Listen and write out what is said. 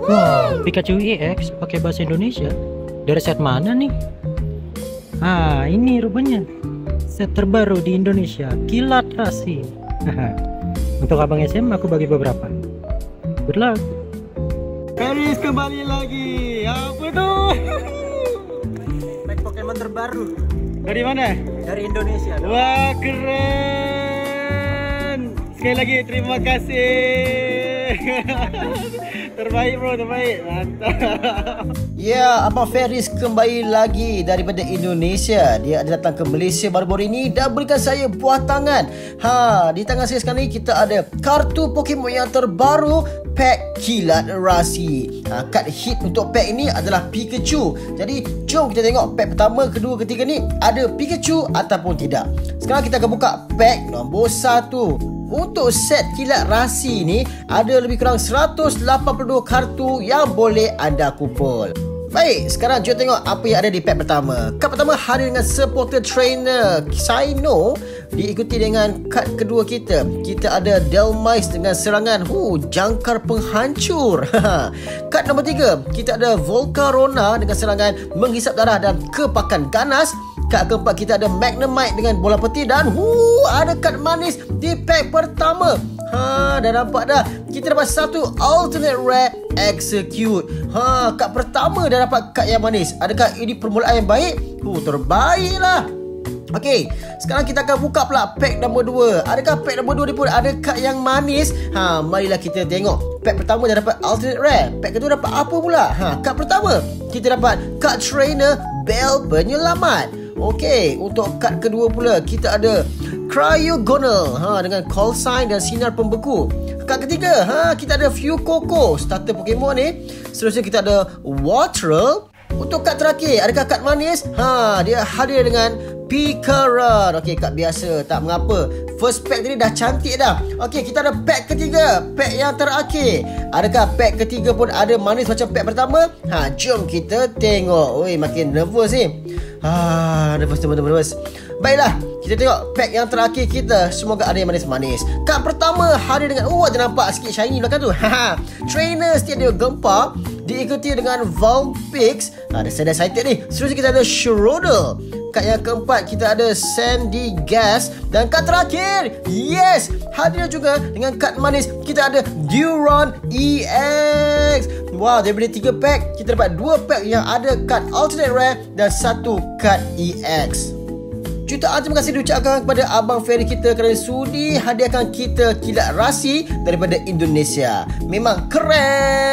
Wow, Pikachu EX pakai bahasa Indonesia. Dari set mana nih? Ah, ini rupanya set terbaru di Indonesia, Kilat Rasi. Untuk abang SM aku bagi beberapa. Good luck. Paris kembali lagi. Apa tuh? Pack Pokemon terbaru Dari mana? dari Indonesia. Wah, keren. Sekali lagi terima kasih. Terbaik bro, terbaik. Mantap. Ya, Abang Feris kembali lagi daripada Indonesia. Dia ada datang ke Malaysia baru-baru ini dan berikan saya buah tangan. Di tangan saya sekarang ni kita ada kartu Pokemon yang terbaru, pack Kilat Rasi. Kad hit untuk pack ini adalah Pikachu. Jadi jom kita tengok pack pertama, kedua, ketiga ni ada Pikachu ataupun tidak. Sekarang kita akan buka pack nombor 1. Untuk set Kilat Rasi ni ada lebih kurang 182 kartu yang boleh anda kumpul. Baik, sekarang jom tengok apa yang ada di pack pertama. Kad pertama hadir dengan supporter trainer Psyno, diikuti dengan kad kedua kita. Kita ada Delmise dengan serangan jangkar penghancur. Kad nombor 3, kita ada Volcarona dengan serangan menghisap darah dan kepakan ganas. Kad keempat kita ada Magnemite dengan bola peti dan ada kad manis di pack pertama. Dah nampak dah. Kita dapat satu alternate rare Execute. Kad pertama dah dapat kad yang manis. Adakah ini permulaan yang baik? Terbaiklah. Okey, sekarang kita akan buka pula pack nombor 2. Adakah pack nombor 2 ni pun ada kad yang manis? Marilah kita tengok. Pack pertama dah dapat alternate rare. Pack kedua dapat apa pula? Kad pertama kita dapat kad trainer Bell Penyelamat. Okey, untuk kad kedua pula kita ada Cryogonal dengan call sign dan sinar pembeku. Kad ketiga kita ada Fuecoco, starter Pokemon ni. Seterusnya kita ada Waterl. Untuk kad terakhir, adakah kad manis? Dia hadir dengan Pikaran. Okey, kad biasa, tak mengapa. First pack tadi dah cantik dah. Okey, kita ada pack ketiga, pack yang terakhir. Adakah pack ketiga pun ada manis macam pack pertama? Jom kita tengok. Makin nervous ni. Nervous. Baiklah, kita tengok pack yang terakhir kita. Semoga ada yang manis-manis. Kad pertama hadir dengan ada nampak sikit shiny belakang tu. Trainer Stadio Gempa, diikuti dengan Vulpix. Dah excited ni. Seterusnya kita ada Shroudle. Kad yang keempat kita ada Sandy Gas. Dan kad terakhir, yes, hadir juga dengan kad manis. Kita ada Duron EX. Wow, daripada 3 pack kita dapat 2 pack yang ada kad alternate rare dan 1 kad EX. Jutaan terima kasih diucapkan kepada Abang Ferry kita kerana sudi hadiahkan kita Kilat Rasi daripada Indonesia. Memang keren.